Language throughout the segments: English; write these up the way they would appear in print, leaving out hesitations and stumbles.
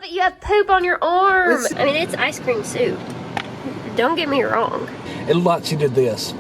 Stop it, you have poop on your arm. I mean, it's ice cream soup. Don't get me wrong. It lets you do this.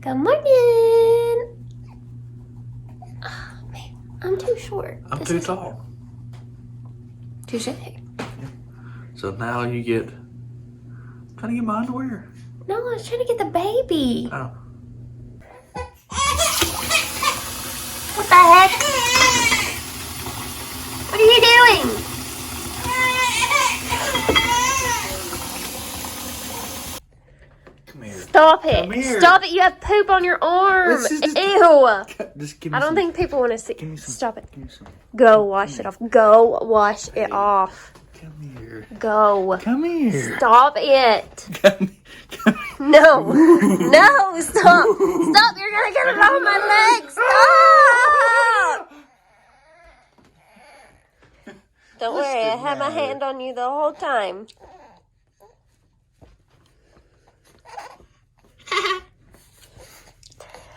Good morning. Oh, man, I'm too short. I'm too tall. Touche. So now you get... trying to get my underwear. No, I was trying to get the baby. Oh. What the heck? What are you doing? Come here. Stop it. Come here. Stop it. You have poop on your arm. Just Ew. Just give me I don't some. think people want to see. Give me some. Stop it. Give me some. Go wash it off. Go wash it off. Come here. Go. Come here. Stop it. Come here. No. No. Stop. Stop. You're going to get it on my leg. Stop. Don't worry. I had my hand on you the whole time.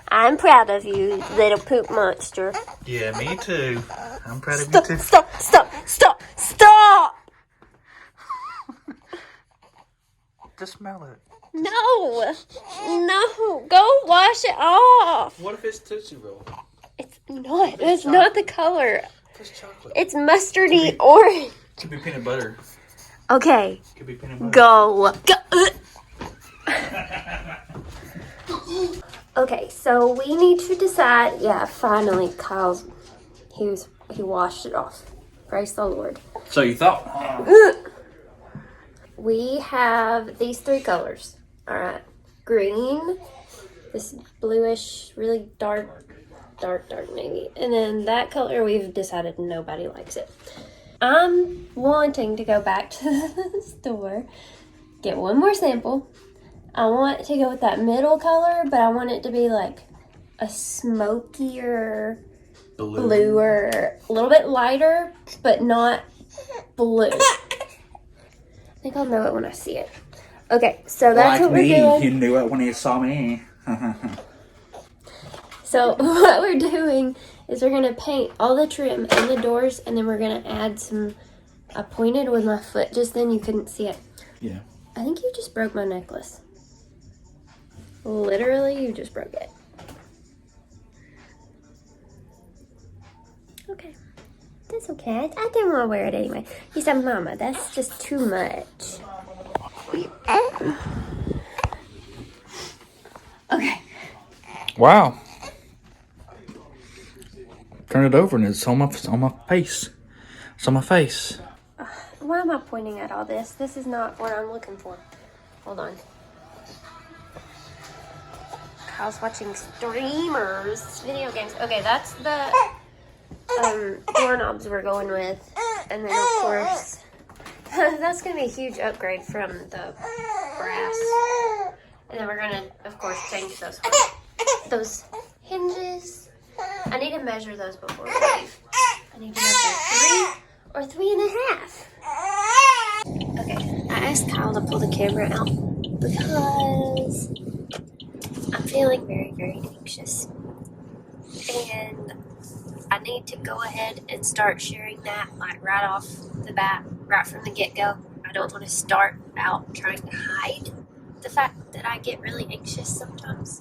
I'm proud of you, little poop monster. Yeah, me too. I'm proud of you too. Stop, stop, stop, stop! Just smell it. No, no, go wash it off. What if it's Tootsie Roll? It's not, that's not the color. It's chocolate. It's mustardy orange. Could be peanut butter. Okay, Could be peanut butter. go. Okay, so we need to decide. Yeah, finally, Kyle's, he washed it off. Praise the Lord. So you thought? We have these three colors. All right, green, this bluish, really dark navy, and then that color we've decided nobody likes it. I'm wanting to go back to the store, get one more sample. I want to go with that middle color, but I want it to be like a smokier, bluer, a little bit lighter, but not blue. I think I'll know it when I see it. Okay, so that's what we're doing. You knew it when you saw me. So what we're doing is we're going to paint all the trim and the doors, and then we're going to add some, I pointed with my foot, just then you couldn't see it. Yeah. I think you just broke my necklace. Literally, you just broke it. Okay. That's okay. I didn't want to wear it anyway. He said, Mama, that's just too much. Okay. Wow. Turn it over and it's on my face. It's on my face. Why am I pointing at all this? This is not what I'm looking for. Hold on. Kyle's watching streamers, video games. Okay, that's the doorknobs we're going with. And then, of course, that's going to be a huge upgrade from the brass. And then we're going to, of course, change those hinges. I need to measure those before we leave. I need to know if they're 3 or 3.5. Okay, I asked Kyle to pull the camera out because I'm feeling very, very anxious. And I need to go ahead and start sharing that like right off the bat, right from the get-go. I don't want to start out trying to hide the fact that I get really anxious sometimes.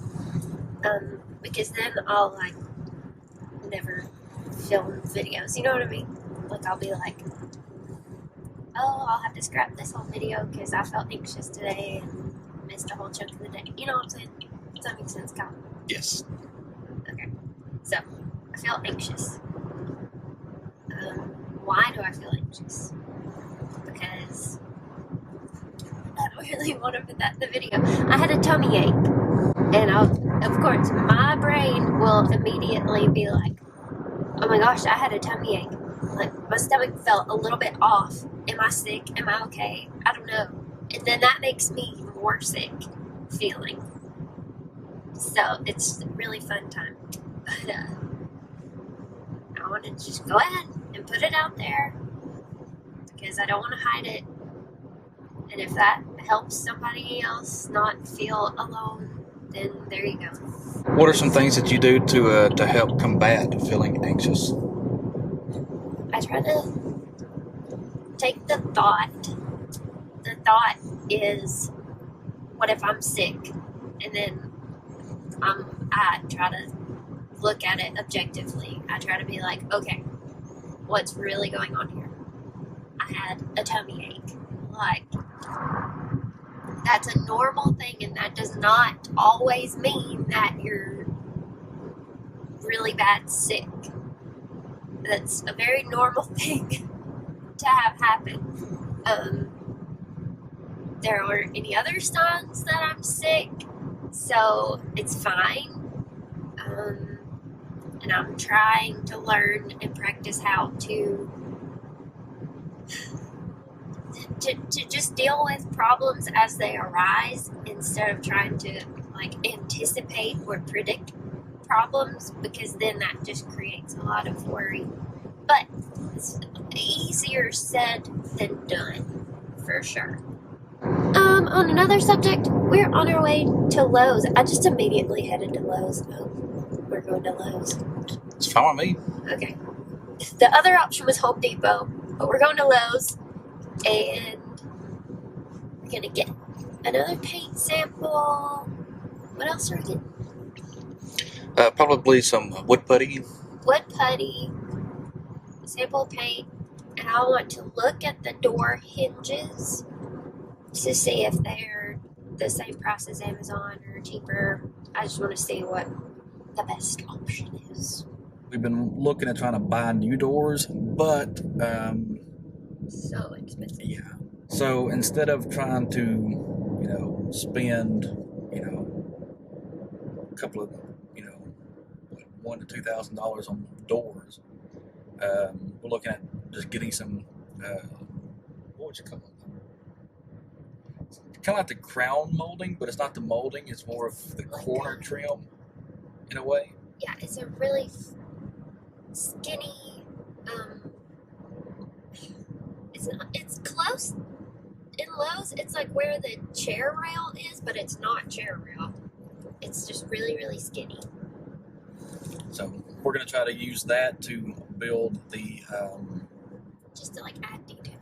Because then I'll like never film videos, you know what I mean? Like I'll be like, oh, I'll have to scrap this whole video because I felt anxious today and missed a whole chunk of the day. You know what I'm saying? Does that make sense, Kyle? Yes. Okay. So, I feel anxious. Why do I feel anxious? Because I don't really want to put that in the video. I had a tummy ache. And of course, my brain will immediately be like, oh my gosh, I had a tummy ache. Like, my stomach felt a little bit off. Am I sick? Am I okay? I don't know. And then that makes me more sick feeling. So it's a really fun time. But I want to just go ahead and put it out there because I don't want to hide it. And if that helps somebody else not feel alone, then there you go. What are some things that you do to help combat feeling anxious? I try to take the thought. The thought is, what if I'm sick? And then I try to look at it objectively. I try to be like, okay, what's really going on here? I had a tummy ache. Like, that's a normal thing, and that does not always mean that you're really bad sick. That's a very normal thing to have happen. There aren't any other signs that I'm sick, so it's fine. And I'm trying to learn and practice how to just deal with problems as they arise instead of trying to like anticipate or predict problems, because then that just creates a lot of worry. But it's easier said than done, for sure. On another subject, we're on our way to Lowe's. I just immediately headed to Lowe's. Oh, we're going to Lowe's. It's fine with me. Okay. The other option was Home Depot, but we're going to Lowe's, and we're gonna get another paint sample. What else are we getting? Probably some wood putty. Wood putty, sample paint, and I want to look at the door hinges to see if they're the same price as Amazon or cheaper. I just want to see what the best option is. We've been looking at trying to buy new doors, but So expensive. yeah. So instead of trying to, spend, a couple of, $1,000 to $2,000 on doors, we're looking at just getting some, what would you call it? Kind of like the crown molding, but it's not the molding. It's more of the corner trim, in a way. Yeah, it's a really skinny. It's close. In Lowe's, it's like where the chair rail is, but it's not chair rail. It's just really, really skinny. So we're going to try to use that to build the just to like add detail.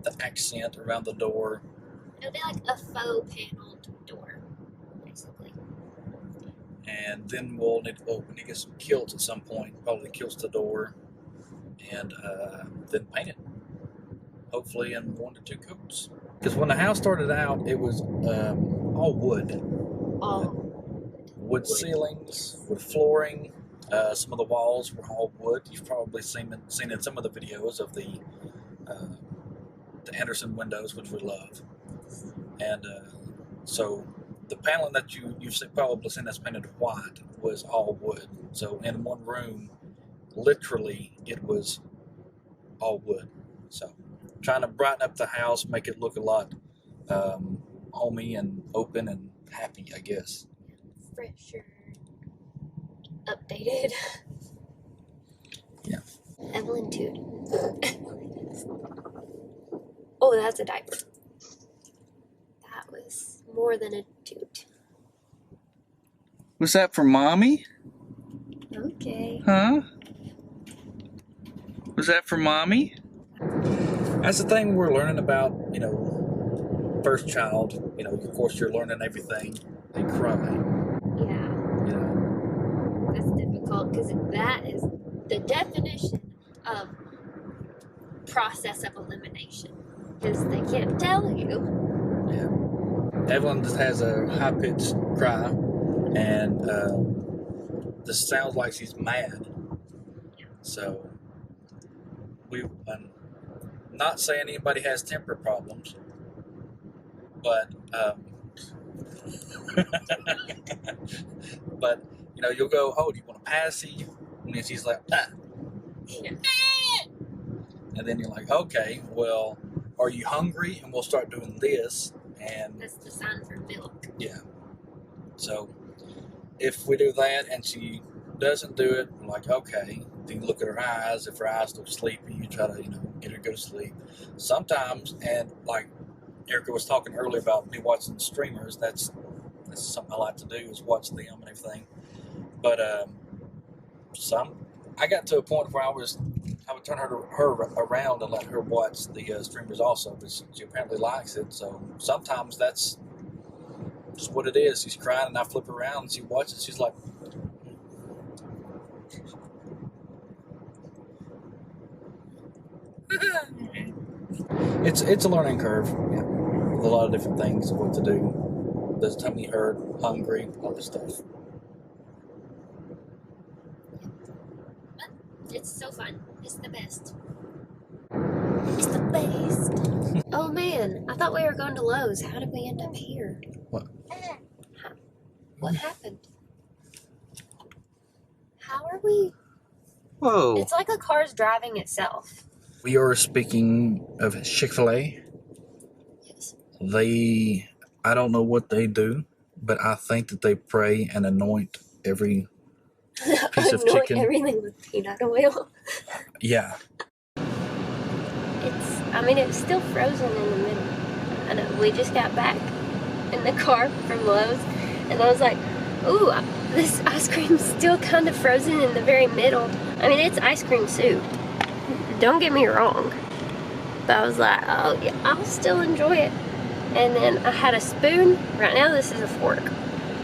The accent around the door. It'll be like a faux paneled door, basically. And then we'll need to get some kilts at some point. Probably kilts the door, and then paint it. Hopefully in 1 to 2 coats. Because when the house started out, it was all wood. Wood ceilings, wood flooring. Some of the walls were all wood. You've probably seen in some of the videos of the Anderson windows, which we love. And so the paneling that you've probably seen that's painted white was all wood. So in one room, literally, it was all wood. So trying to brighten up the house, make it look a lot homey and open and happy, I guess. Fresher. Updated. Yeah. Evelyn Toot. Oh, that's a diaper. That was more than a toot. Was that for Mommy? Okay. Huh? Was that for Mommy? That's the thing we're learning about, first child. Of course you're learning everything. They cry. Yeah. That's difficult because that is the definition of process of elimination. Because they can't tell you. Yeah. Evelyn just has a high-pitched cry, and this sounds like she's mad. So I'm not saying anybody has temper problems, but but you'll go, oh, do you want a passy? And then she's like, ah. And then you're like, okay, well, are you hungry? And we'll start doing this. And That's the sign for milk. yeah. So if we do that and she doesn't do it, we're like, okay. Then you look at her eyes. If her eyes look sleepy, you try to, get her to go to sleep. Sometimes, and like Erica was talking earlier about me watching streamers, that's something I like to do, is watch them and everything. But I got to a point where I would turn her around and let her watch the streamers also, but she apparently likes it. So sometimes that's just what it is. She's crying and I flip around and she watches. She's like, it's a learning curve. Yeah, with a lot of different things of what to do. Does tummy hurt, hungry, all this stuff. It's so fun. It's the best. It's the best. Oh man, I thought we were going to Lowe's. How did we end up here? What? What happened? How are we? Whoa. It's like a car's driving itself. We are speaking of Chick-fil-A. Yes. I don't know what they do, but I think that they pray and anoint every piece of chicken. Everything with peanut oil. Yeah. It's still frozen in the middle. I know, we just got back in the car from Lowe's, and I was like, ooh, this ice cream's still kind of frozen in the very middle. I mean, it's ice cream soup. Don't get me wrong. But I was like, oh, yeah, I'll still enjoy it. And then I had a spoon. Right now, this is a fork.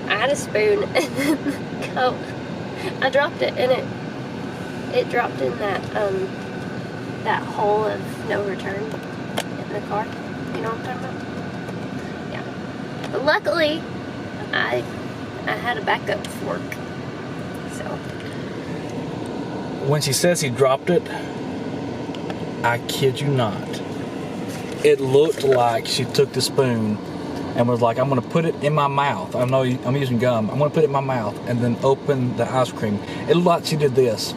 I had a spoon, and then the cup, I dropped it, and it dropped in that hole of no return in the car. You know what I'm talking about? Yeah. But luckily, I had a backup fork. So. When she says he dropped it, I kid you not. It looked like she took the spoon and was like, I'm going to put it in my mouth. I know I'm using gum. I'm going to put it in my mouth and then open the ice cream. It looked like she did this.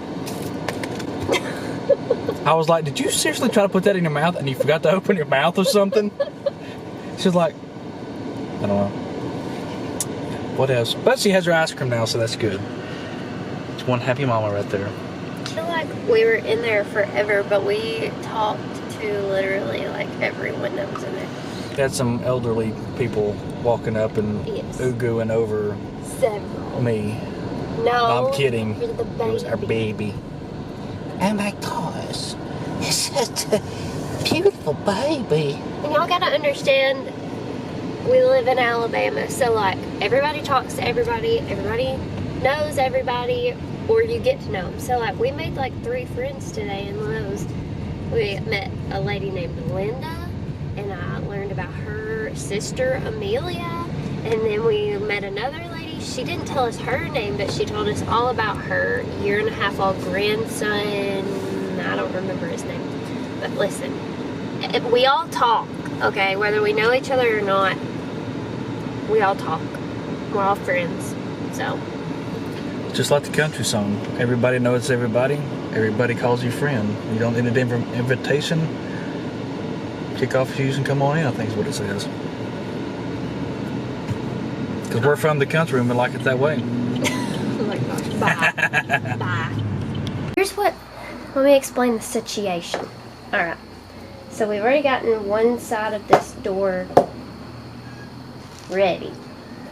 I was like, did you seriously try to put that in your mouth and you forgot to open your mouth or something? She was like, I don't know. What else? But she has her ice cream now, so that's good. It's one happy mama right there. I feel like we were in there forever, but we talked to literally like everyone that was in there. We had some elderly people walking up and ooh-gooing over Several. me. No, I'm kidding. You're the baby. It was our baby. Oh my gosh, it's such a beautiful baby. And y'all gotta understand, we live in Alabama, so like everybody talks to everybody knows everybody, or you get to know them. So like we made like 3 friends today in Lowe's. We met a lady named Linda, and I learned about her sister Amelia, and then we met another lady. She didn't tell us her name, but she told us all about her 1.5-year-old grandson. I don't remember his name. But listen, we all talk, okay? Whether we know each other or not, we all talk. We're all friends, so. Just like the country song. Everybody knows everybody. Everybody calls you friend. You don't need an invitation. Kick off your shoes and come on in, I think is what it says. Because we're from the country and we like it that way. Oh my gosh, bye. Bye. Let me explain the situation. Alright, so we've already gotten one side of this door ready.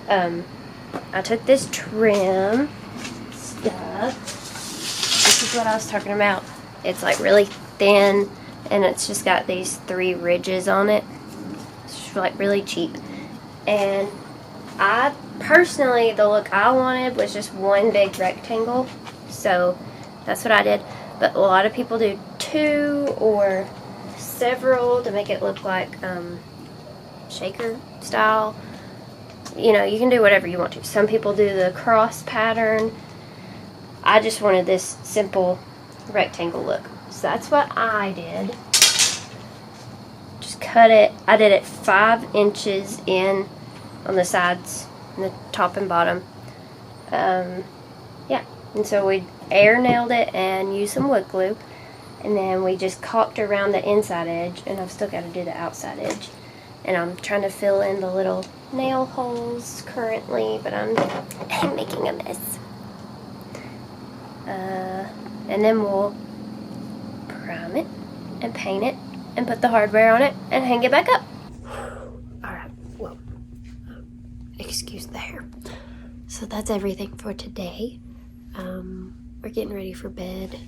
I took this trim stuff. This is what I was talking about. It's like really thin, and it's just got these 3 ridges on it. It's just like really cheap. And I personally, the look I wanted was just one big rectangle, so that's what I did. But a lot of people do 2 or several to make it look like shaker style. You know, you can do whatever you want to. Some people do the cross pattern. I just wanted this simple rectangle look. So that's what I did. Just cut it. I did it 5 inches in on the sides, and the top and bottom. Yeah, and so we air nailed it and used some wood glue, and then we just caulked around the inside edge, and I've still got to do the outside edge. And I'm trying to fill in the little nail holes currently, but I'm making a mess. And then we'll prime it and paint it and put the hardware on it and hang it back up. Alright, well, excuse the hair. So that's everything for today. We're getting ready for bed.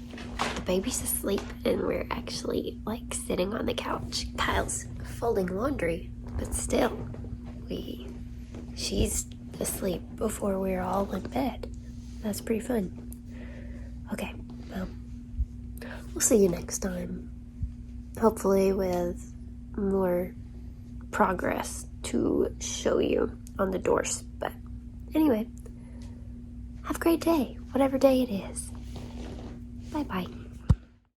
The baby's asleep and we're actually like sitting on the couch. Kyle's folding laundry, but still, she's asleep before we're all in bed. That's pretty fun. Okay, well, we'll see you next time. Hopefully with more progress to show you on the doors. But anyway, have a great day, whatever day it is. Bye-bye.